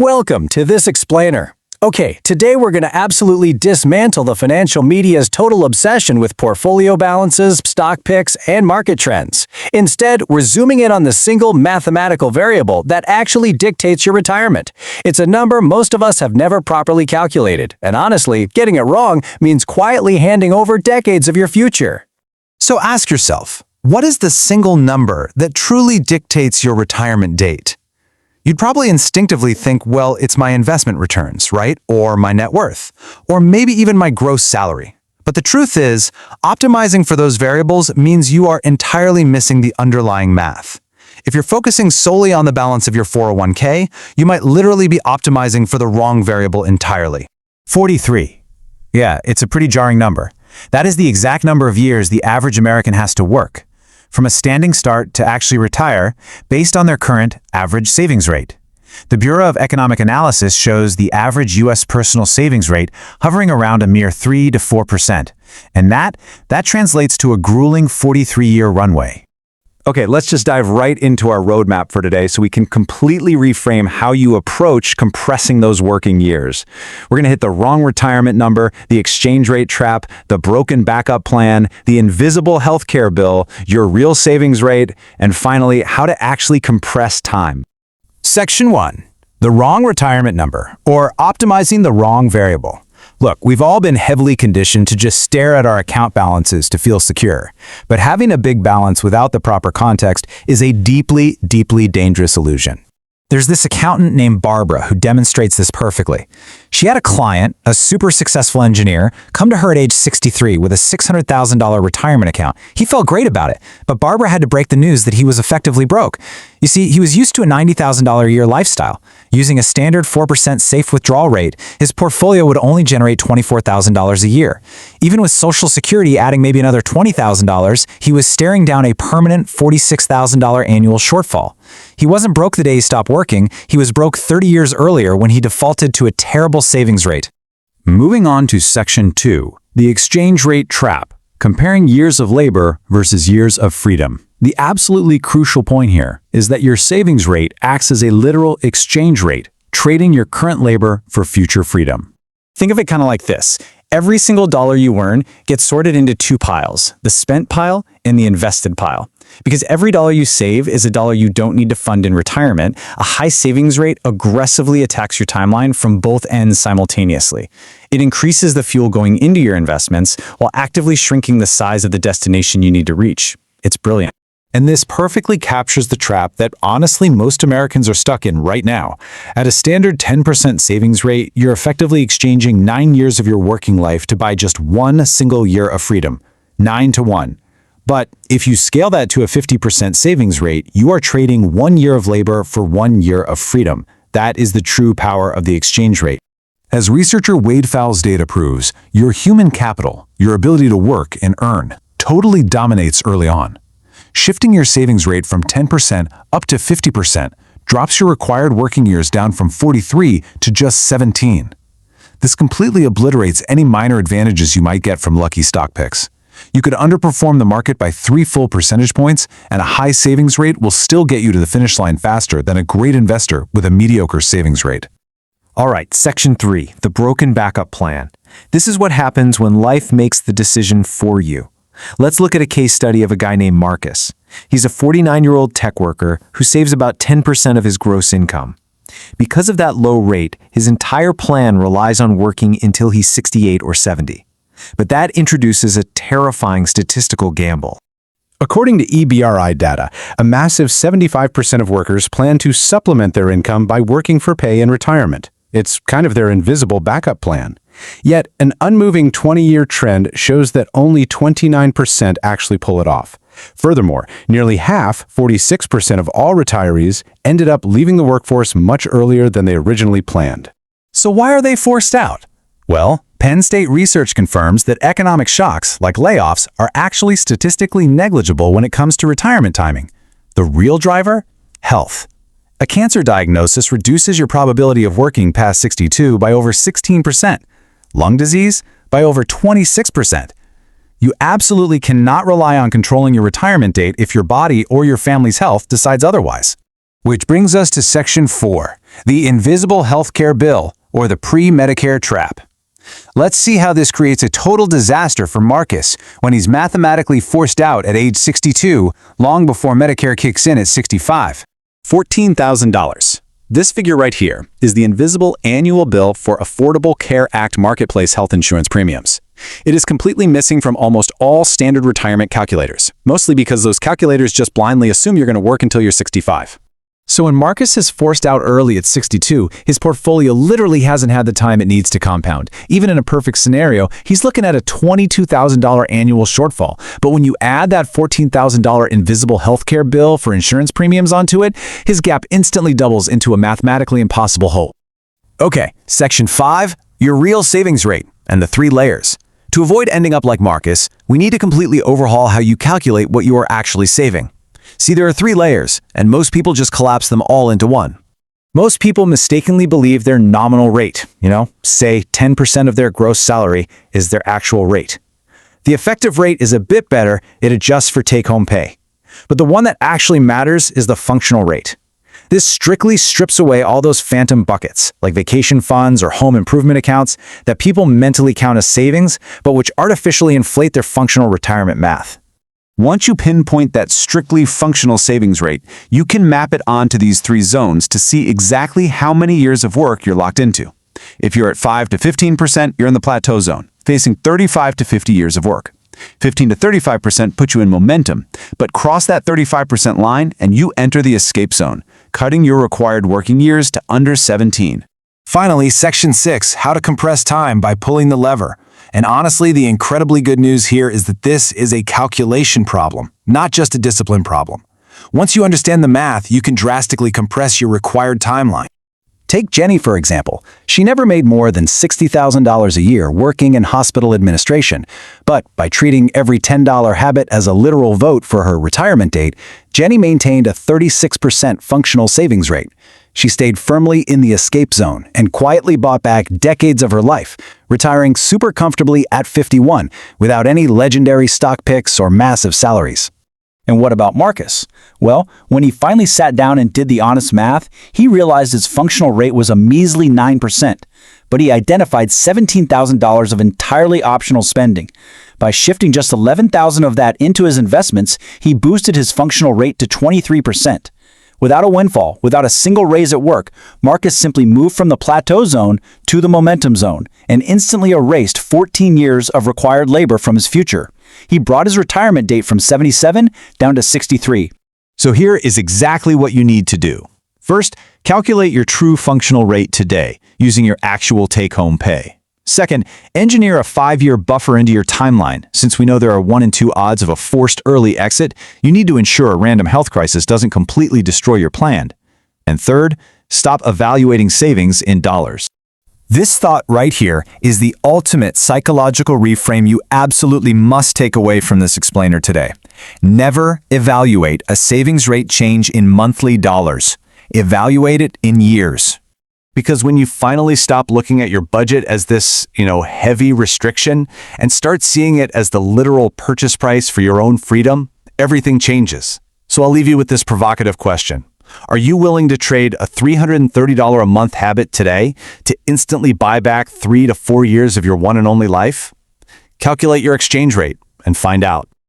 Welcome to this explainer. Okay, today we're going to absolutely dismantle the financial media's total obsession with portfolio balances, stock picks, and market trends. Instead, we're zooming in on the single mathematical variable that actually dictates your retirement. It's a number most of us have never properly calculated, and honestly, getting it wrong means quietly handing over decades of your future. So ask yourself, what is the single number that truly dictates your retirement date? You'd probably instinctively think, well, it's my investment returns, right? Or my net worth, or maybe even my gross salary. But the truth is, optimizing for those variables means you are entirely missing the underlying math. If you're focusing solely on the balance of your 401k, you might literally be optimizing for the wrong variable entirely. 43. Yeah, it's a pretty jarring number. That is the exact number of years the average American has to work, from a standing start to actually retire, based on their current average savings rate. The Bureau of Economic Analysis shows the average U.S. personal savings rate hovering around a mere 3 to 4%, and that translates to a grueling 43-year runway. Okay, let's just dive right into our roadmap for today so we can completely reframe how you approach compressing those working years. We're going to hit the wrong retirement number, the exchange rate trap, the broken backup plan, the invisible healthcare bill, your real savings rate, and finally, how to actually compress time. Section 1. The wrong retirement number, or optimizing the wrong variable. Look, we've all been heavily conditioned to just stare at our account balances to feel secure. But having a big balance without the proper context is a deeply, deeply dangerous illusion. There's this accountant named Barbara who demonstrates this perfectly. She had a client, a super successful engineer, come to her at age 63 with a $600,000 retirement account. He felt great about it, but Barbara had to break the news that he was effectively broke. You see, he was used to a $90,000 a year lifestyle. Using a standard 4% safe withdrawal rate, his portfolio would only generate $24,000 a year. Even with Social Security adding maybe another $20,000, he was staring down a permanent $46,000 annual shortfall. He wasn't broke the day he stopped working, he was broke 30 years earlier when he defaulted to a terrible savings rate. Moving on to Section 2, the exchange rate trap, comparing years of labor versus years of freedom. The absolutely crucial point here is that your savings rate acts as a literal exchange rate, trading your current labor for future freedom. Think of it kind of like this. Every single dollar you earn gets sorted into two piles, the spent pile and the invested pile. Because every dollar you save is a dollar you don't need to fund in retirement, a high savings rate aggressively attacks your timeline from both ends simultaneously. It increases the fuel going into your investments while actively shrinking the size of the destination you need to reach. It's brilliant. And this perfectly captures the trap that honestly most Americans are stuck in right now. At a standard 10% savings rate, you're effectively exchanging 9 years of your working life to buy just one single year of freedom. 9 to 1. But if you scale that to a 50% savings rate, you are trading 1 year of labor for 1 year of freedom. That is the true power of the exchange rate. As researcher Wade Fowle's data proves, your human capital, your ability to work and earn, totally dominates early on. Shifting your savings rate from 10% up to 50% drops your required working years down from 43 to just 17. This completely obliterates any minor advantages you might get from lucky stock picks. You could underperform the market by 3 full percentage points, and a high savings rate will still get you to the finish line faster than a great investor with a mediocre savings rate. All right, Section 3, the broken backup plan. This is what happens when life makes the decision for you. Let's look at a case study of a guy named Marcus. He's a 49-year-old tech worker who saves about 10% of his gross income. Because of that low rate, his entire plan relies on working until he's 68 or 70. But that introduces a terrifying statistical gamble. According to EBRI data, a massive 75% of workers plan to supplement their income by working for pay in retirement. It's kind of their invisible backup plan. Yet, an unmoving 20-year trend shows that only 29% actually pull it off. Furthermore, nearly half, 46% of all retirees, ended up leaving the workforce much earlier than they originally planned. So why are they forced out? Well, Penn State research confirms that economic shocks, like layoffs, are actually statistically negligible when it comes to retirement timing. The real driver? Health. A cancer diagnosis reduces your probability of working past 62 by over 16%. Lung disease? By over 26%. You absolutely cannot rely on controlling your retirement date if your body or your family's health decides otherwise. Which brings us to Section 4, the invisible healthcare bill, or the pre-Medicare trap. Let's see how this creates a total disaster for Marcus when he's mathematically forced out at age 62, long before Medicare kicks in at 65. $14,000. This figure right here is the invisible annual bill for Affordable Care Act marketplace health insurance premiums. It is completely missing from almost all standard retirement calculators, mostly because those calculators just blindly assume you're going to work until you're 65. So when Marcus is forced out early at 62, his portfolio literally hasn't had the time it needs to compound. Even in a perfect scenario, he's looking at a $22,000 annual shortfall. But when you add that $14,000 invisible healthcare bill for insurance premiums onto it, his gap instantly doubles into a mathematically impossible hole. Okay, Section 5, your real savings rate, and the 3 layers. To avoid ending up like Marcus, we need to completely overhaul how you calculate what you are actually saving. See, there are 3 layers, and most people just collapse them all into one. Most people mistakenly believe their nominal rate, say 10% of their gross salary, is their actual rate. The effective rate is a bit better, it adjusts for take-home pay. But the one that actually matters is the functional rate. This strictly strips away all those phantom buckets, like vacation funds or home improvement accounts, that people mentally count as savings, but which artificially inflate their functional retirement math. Once you pinpoint that strictly functional savings rate, you can map it onto these 3 zones to see exactly how many years of work you're locked into. If you're at 5 to 15%, you're in the plateau zone, facing 35 to 50 years of work. 15 to 35% put you in momentum, but cross that 35% line and you enter the escape zone, cutting your required working years to under 17. Finally, Section 6, how to compress time by pulling the lever. And honestly, the incredibly good news here is that this is a calculation problem, not just a discipline problem. Once you understand the math, you can drastically compress your required timeline. Take Jenny, for example. She never made more than $60,000 a year working in hospital administration, but by treating every $10 habit as a literal vote for her retirement date, Jenny maintained a 36% functional savings rate. She stayed firmly in the escape zone and quietly bought back decades of her life, retiring super comfortably at 51 without any legendary stock picks or massive salaries. And what about Marcus? Well, when he finally sat down and did the honest math, he realized his functional rate was a measly 9%, but he identified $17,000 of entirely optional spending. By shifting just $11,000 of that into his investments, he boosted his functional rate to 23%. Without a windfall, without a single raise at work, Marcus simply moved from the plateau zone to the momentum zone and instantly erased 14 years of required labor from his future. He brought his retirement date from 77 down to 63. So here is exactly what you need to do. First, calculate your true functional rate today using your actual take-home pay. Second, engineer a 5-year buffer into your timeline. Since we know there are 1 in 2 odds of a forced early exit, you need to ensure a random health crisis doesn't completely destroy your plan. And third, stop evaluating savings in dollars. This thought right here is the ultimate psychological reframe you absolutely must take away from this explainer today. Never evaluate a savings rate change in monthly dollars. Evaluate it in years. Because when you finally stop looking at your budget as this, heavy restriction and start seeing it as the literal purchase price for your own freedom, everything changes. So I'll leave you with this provocative question. Are you willing to trade a $330 a month habit today to instantly buy back 3 to 4 years of your one and only life? Calculate your exchange rate and find out.